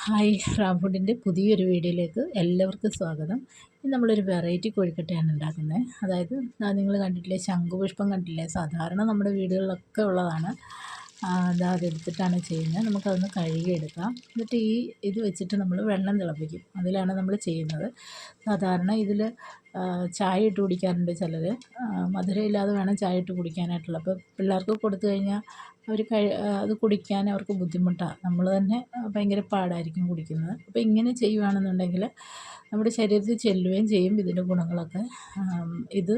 Hi റാഫുഡിൻ്റെ പുതിയൊരു വീഡിയോയിലേക്ക് എല്ലാവർക്കും സ്വാഗതം. ഇന്ന് നമ്മളൊരു വെറൈറ്റി കോഴിക്കട്ടയാണ് ഉണ്ടാക്കുന്നത്. അതായത് നിങ്ങൾ കണ്ടിട്ടില്ലേ, ശംഖുപുഷ്പം കണ്ടില്ലേ? സാധാരണ നമ്മുടെ വീടുകളിലൊക്കെ ഉള്ളതാണ്. അതെടുത്തിട്ടാണ് ചെയ്യുന്നത്. നമുക്കതൊന്ന് കഴുകിയെടുക്കാം. എന്നിട്ട് ഇത് വെച്ചിട്ട് നമ്മൾ വെള്ളം തിളപ്പിക്കും. അതിലാണ് നമ്മൾ ചെയ്യുന്നത്. സാധാരണ ഇതിൽ ചായ ഇട്ട് കുടിക്കാറുണ്ട് ചിലർ. മധുരമില്ലാതെ വേണം ചായ ഇട്ട് കുടിക്കാനായിട്ടുള്ള. അപ്പോൾ പിള്ളേർക്ക് കൊടുത്തു കഴിഞ്ഞാൽ അത് കുടിക്കാൻ അവർക്ക് ബുദ്ധിമുട്ടാണ്. നമ്മൾ തന്നെ ഭയങ്കര പാടായിരിക്കും കുടിക്കുന്നത്. അപ്പോൾ ഇങ്ങനെ ചെയ്യുകയാണെന്നുണ്ടെങ്കിൽ നമ്മുടെ ശരീരത്തിൽ ചെല്ലുകയും ചെയ്യും ഇതിൻ്റെ ഗുണങ്ങളൊക്കെ. ഇത്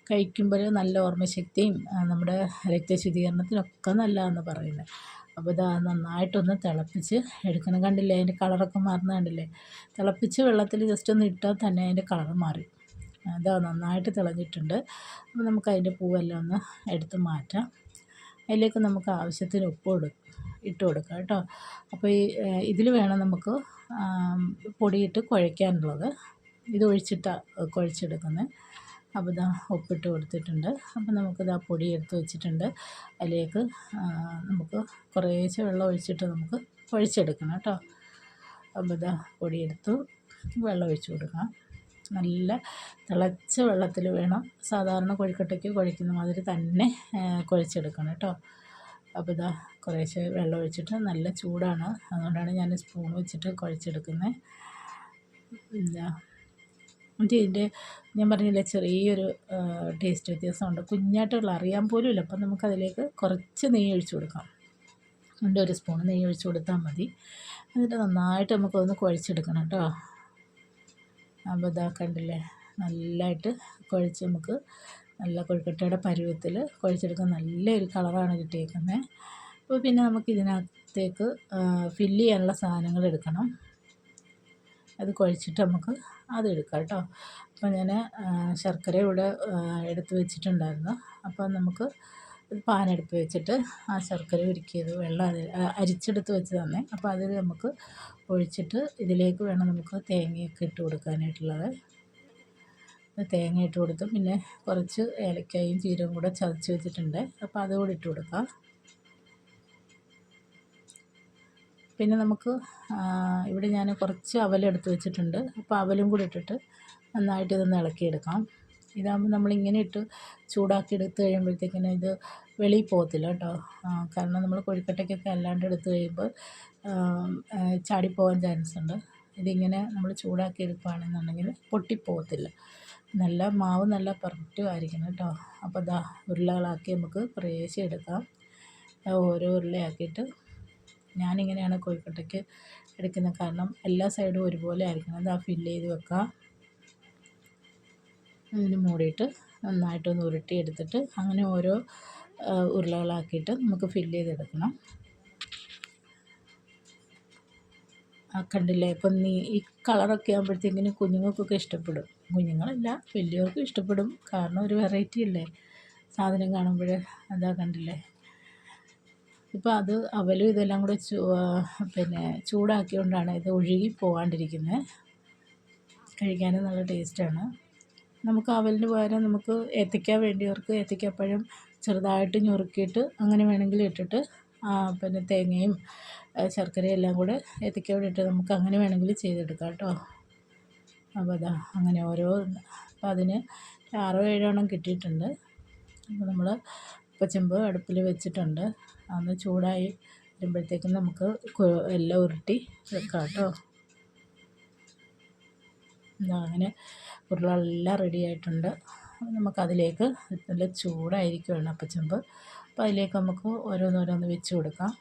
കഴിക്കുമ്പോൾ നല്ല ഓർമ്മശക്തിയും നമ്മുടെ രക്തശുദ്ധീകരണത്തിനൊക്കെ നല്ലതാണെന്ന് പറയുന്നത്. അപ്പോൾ ഇത് നന്നായിട്ടൊന്ന് തിളപ്പിച്ച് എടുക്കണം. കണ്ടില്ലേ, അതിൻ്റെ കളറൊക്കെ മാറുന്നത് കണ്ടില്ലേ? തിളപ്പിച്ച് വെള്ളത്തിൽ ജസ്റ്റ് ഒന്ന് ഇട്ടാൽ തന്നെ അതിൻ്റെ കളർ മാറി. നന്നായിട്ട് തിളഞ്ഞിട്ടുണ്ട്. അപ്പോൾ നമുക്ക് അതിൻ്റെ പൂവെല്ലാം ഒന്ന് എടുത്ത് മാറ്റാം. അതിലേക്ക് നമുക്ക് ആവശ്യത്തിന് ഉപ്പ് ഇട്ട് കൊടുക്കാം കേട്ടോ. അപ്പോൾ ഇതിൽ വേണം നമുക്ക് പൊടിയിട്ട് കുഴയ്ക്കാനുള്ളത്. ഒഴിച്ചിട്ടാണ് കുഴച്ചെടുക്കുന്നത്. അപ്പോൾ ഉപ്പിട്ട് കൊടുത്തിട്ടുണ്ട്. അപ്പോൾ നമുക്കിത് പൊടി എടുത്ത് വെച്ചിട്ടുണ്ട്. അതിലേക്ക് നമുക്ക് കുറേശ്ശെ വെള്ളം ഒഴിച്ചിട്ട് നമുക്ക് കുഴച്ചെടുക്കണം കേട്ടോ. അപ്പോൾ പൊടിയെടുത്തു വെള്ളം ഒഴിച്ച് കൊടുക്കാം. നല്ല തിളച്ച വെള്ളത്തിൽ വേണം, സാധാരണ കൊഴുക്കട്ടയ്ക്ക് കുഴയ്ക്കുന്ന മാതിരി തന്നെ കുഴച്ചെടുക്കണം കേട്ടോ. അപ്പോൾ കുറേശ്ശെ വെള്ളം ഒഴിച്ചിട്ട്, നല്ല ചൂടാണ്, അതുകൊണ്ടാണ് ഞാൻ സ്പൂൺ വെച്ചിട്ട് കുഴച്ചെടുക്കുന്നത്. എന്നിട്ട് ഞാൻ പറഞ്ഞില്ലേ, ചെറിയൊരു ടേസ്റ്റ് വ്യത്യാസമുണ്ട്. കുഞ്ഞായിട്ടുള്ള അറിയാൻ പോലും ഇല്ല. അപ്പം നമുക്കതിലേക്ക് കുറച്ച് നെയ്യ് ഒഴിച്ച് കൊടുക്കാം. ഒരു സ്പൂൺ നെയ്യ് ഒഴിച്ച് കൊടുത്താൽ മതി. എന്നിട്ട് നന്നായിട്ട് നമുക്കതൊന്ന് കുഴച്ചെടുക്കണം കേട്ടോ. അപ്പോൾ കണ്ടില്ലേ, നല്ലതായിട്ട് കുഴച്ച് നമുക്ക് നല്ല കൊഴുക്കട്ടയുടെ പരുവത്തിൽ കുഴച്ചെടുക്കാൻ നല്ലൊരു കളറാണ് കിട്ടിയേക്കുന്നത്. അപ്പോൾ പിന്നെ നമുക്ക് ഇതിനകത്തേക്ക് ഫില്ല് ചെയ്യാനുള്ള സാധനങ്ങൾ എടുക്കണം. അത് കുഴച്ചിട്ട് നമുക്ക് അതെടുക്കാം കേട്ടോ. അപ്പോൾ ഞാൻ ശർക്കര ഇവിടെ എടുത്ത് വെച്ചിട്ടുണ്ടായിരുന്നു. അപ്പോൾ നമുക്ക് പാനെടുത്ത് വെച്ചിട്ട് ആ ശർക്കര ഉരുക്കിയത് വെള്ളം അരിച്ചെടുത്ത് വെച്ച് തന്നെ. അപ്പോൾ അതിൽ നമുക്ക് ഒഴിച്ചിട്ട് ഇതിലേക്ക് വേണം നമുക്ക് തേങ്ങയൊക്കെ ഇട്ട് കൊടുക്കാനായിട്ടുള്ളത്. തേങ്ങ ഇട്ട് കൊടുത്ത് പിന്നെ കുറച്ച് ഏലക്കായും ജീരകവും കൂടെ ചതച്ച് വെച്ചിട്ടുണ്ട്. അപ്പോൾ അതുകൂടി ഇട്ട് കൊടുക്കാം. പിന്നെ നമുക്ക് ഇവിടെ ഞാൻ കുറച്ച് അവലെടുത്ത് വെച്ചിട്ടുണ്ട്. അപ്പോൾ അവലും കൂടി ഇട്ടിട്ട് നന്നായിട്ട് ഇതൊന്ന് ഇളക്കിയെടുക്കാം. ഇതാകുമ്പോൾ നമ്മളിങ്ങനെ ഇട്ട് ചൂടാക്കി എടുത്ത് കഴിയുമ്പോഴത്തേക്കിനും ഇത് വെളിയിൽ പോകത്തില്ല കേട്ടോ. കാരണം നമ്മൾ കൊഴുക്കട്ടയ്ക്കൊക്കെ അല്ലാണ്ട് എടുത്ത് കഴിയുമ്പോൾ ചാടിപ്പോകാൻ ചാൻസ് ഉണ്ട്. ഇതിങ്ങനെ നമ്മൾ ചൂടാക്കി എടുക്കുകയാണെന്നുണ്ടെങ്കിൽ പൊട്ടിപ്പോകത്തില്ല. മാവ് നല്ല പെർഫെക്റ്റും ആയിരിക്കണം കേട്ടോ. അപ്പോൾ ഉരുളകളാക്കി നമുക്ക് കുറേശ്ശെ എടുക്കാം. ഓരോ ഉരുളയാക്കിയിട്ട് ഞാനിങ്ങനെയാണ് കൊഴുക്കട്ടയ്ക്ക് എടുക്കുന്നത്. കാരണം എല്ലാ സൈഡും ഒരുപോലെ ആയിരിക്കണം. ഫില്ല് ചെയ്ത് വെക്കാം. ഇതിന് മൂടിയിട്ട് നന്നായിട്ടൊന്ന് ഉരുട്ടിയെടുത്തിട്ട് അങ്ങനെ ഓരോ ഉരുളകളാക്കിയിട്ട് നമുക്ക് ഫില്ല് ചെയ്തെടുക്കണം. കണ്ടില്ലേ, ഇപ്പം ഈ കളറൊക്കെ ആകുമ്പോഴത്തേക്കിനും കുഞ്ഞുങ്ങൾക്കൊക്കെ ഇഷ്ടപ്പെടും. കുഞ്ഞുങ്ങളല്ല, വലിയവർക്കും ഇഷ്ടപ്പെടും. കാരണം ഒരു വെറൈറ്റി അല്ലേ സാധനം കാണുമ്പോൾ. കണ്ടില്ലേ, ഇപ്പോൾ അവലും ഇതെല്ലാം കൂടെ ചൂടാക്കിയോണ്ടാണ് ഇത് ഒഴുകി പോകാണ്ടിരിക്കുന്നത്. കഴിക്കാനും നല്ല ടേസ്റ്റാണ്. നമുക്ക് അവലിന് പകരം നമുക്ക് ഏത്തയ്ക്ക വേണ്ടിയവർക്ക് ഏത്തയ്ക്കാപ്പഴം ചെറുതായിട്ട് ഞുറുക്കിയിട്ട് അങ്ങനെ വേണമെങ്കിൽ ഇട്ടിട്ട് തേങ്ങയും ശർക്കരയും എല്ലാം കൂടെ ഏത്തയ്ക്കയോടെ ഇട്ട് നമുക്ക് അങ്ങനെ വേണമെങ്കിൽ ചെയ്തെടുക്കാം കേട്ടോ. അപ്പോൾ അങ്ങനെ അപ്പോൾ അതിന് 6-7 എണ്ണം കിട്ടിയിട്ടുണ്ട്. അപ്പോൾ നമ്മൾ ഉപ്പച്ചെമ്പ് അടുപ്പിൽ വെച്ചിട്ടുണ്ട്. അതൊന്ന് ചൂടായി വരുമ്പോഴത്തേക്കും നമുക്ക് എല്ലാം ഉരുട്ടി വെക്കാം കേട്ടോ. അങ്ങനെ ഉരുളകളെല്ലാം റെഡി ആയിട്ടുണ്ട്. നമുക്കതിലേക്ക് നല്ല ചൂടായിരിക്കുകയാണ് അപ്പച്ചെമ്പ്. അപ്പോൾ അതിലേക്ക് നമുക്ക് ഓരോന്നോരോന്ന് വെച്ച് കൊടുക്കാം.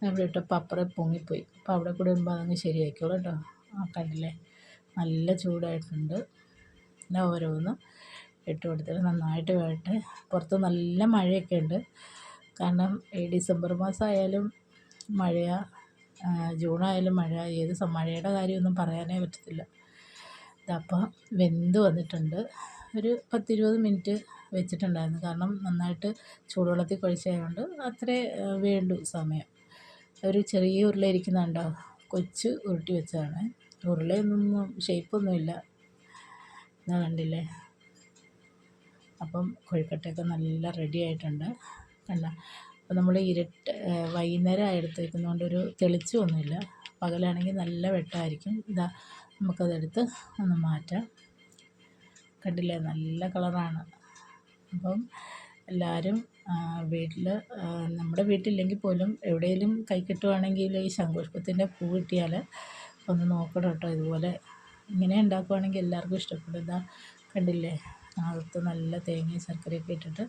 അവിടെ ഇട്ടപ്പോൾ അപ്പുറം പൊങ്ങിപ്പോയി. അപ്പോൾ അവിടെ കൂടെ ഇടുമ്പോൾ അതങ്ങ് ശരിയായിക്കോളൂ കേട്ടോ. കണ്ടില്ലേ, നല്ല ചൂടായിട്ടുണ്ട്. ഓരോന്ന് ഇട്ട് കൊടുത്തിട്ട് നന്നായിട്ട് വേട്ടെ. പുറത്ത് നല്ല മഴയൊക്കെ ഉണ്ട്. കാരണം ഈ ഡിസംബർ മാസമായാലും മഴയാണ്, ജൂണായാലും മഴ. മഴയുടെ കാര്യമൊന്നും പറയാനേ പറ്റത്തില്ല. അപ്പോൾ വെന്ത് വന്നിട്ടുണ്ട്. ഒരു 10-20 മിനിറ്റ് വെച്ചിട്ടുണ്ടായിരുന്നു. കാരണം നന്നായിട്ട് ചൂടുവെള്ളത്തിൽ കുഴച്ചതുകൊണ്ട് അത്രേ വേണ്ടു സമയം. ഒരു ചെറിയ ഉരുള ഇരിക്കുന്നുണ്ടോ, കൊച്ച് ഉരുട്ടി വെച്ചതാണ്. ഉരുളയൊന്നും ഷേപ്പൊന്നുമില്ല. കണ്ടില്ലേ. അപ്പം കൊഴുക്കട്ടയൊക്കെ നല്ല റെഡി ആയിട്ടുണ്ട്. കണ്ട, അപ്പോൾ നമ്മൾ വൈകുന്നേരം എടുത്തേക്കുന്നതുകൊണ്ട് ഒരു തെളിച്ചമൊന്നുമില്ല. പകലാണെങ്കിൽ നല്ല വെട്ടമായിരിക്കും. ഇതാ നമുക്കതെടുത്ത് ഒന്ന് മാറ്റാം. കണ്ടില്ലേ, നല്ല കളറാണ്. അപ്പം എല്ലാവരും വീട്ടിൽ, നമ്മുടെ വീട്ടിലില്ലെങ്കിൽ പോലും എവിടെയെങ്കിലും കൈ കിട്ടുവാണെങ്കിൽ ഈ ശംഖുപുഷ്പത്തിൻ്റെ പൂ കിട്ടിയാൽ ഒന്ന് നോക്കണം കേട്ടോ. ഇതുപോലെ ഇങ്ങനെ ഉണ്ടാക്കുവാണെങ്കിൽ എല്ലാവർക്കും ഇഷ്ടപ്പെടും. ഇതാ കണ്ടില്ലേ, അകത്ത് നല്ല തേങ്ങയും ശർക്കരയൊക്കെ ഇട്ടിട്ട്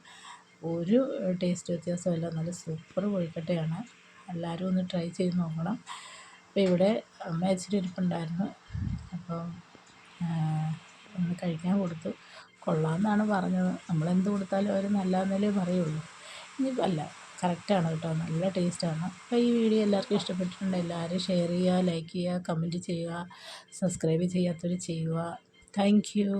ഒരു ടേസ്റ്റ് വ്യത്യാസമല്ല, നല്ല സൂപ്പർ കൊഴുക്കട്ടയാണ്. എല്ലാവരും ഒന്ന് ട്രൈ ചെയ്ത് നോക്കണം. അപ്പോൾ ഇവിടെ അമ്മ ഇച്ചിരി ഇരിപ്പുണ്ടായിരുന്നു, അപ്പോൾ ഒന്ന് കഴിക്കാൻ കൊടുത്തു. കൊള്ളാമെന്നാണ് പറഞ്ഞത്. നമ്മളെന്ത് കൊടുത്താലും അവർ നല്ലതെന്നല്ലേ പറയുള്ളൂ. ഇനിയിപ്പോൾ അല്ല, കറക്റ്റാണ് കേട്ടോ, നല്ല ടേസ്റ്റാണ്. അപ്പോൾ ഈ വീഡിയോ എല്ലാവർക്കും ഇഷ്ടപ്പെട്ടിട്ടുണ്ടെങ്കിൽ എല്ലാവരും ഷെയർ ചെയ്യുക, ലൈക്ക് ചെയ്യുക, കമൻറ്റ് ചെയ്യുക, സബ്സ്ക്രൈബ് ചെയ്യാത്തവർ ചെയ്യുക. Thank you.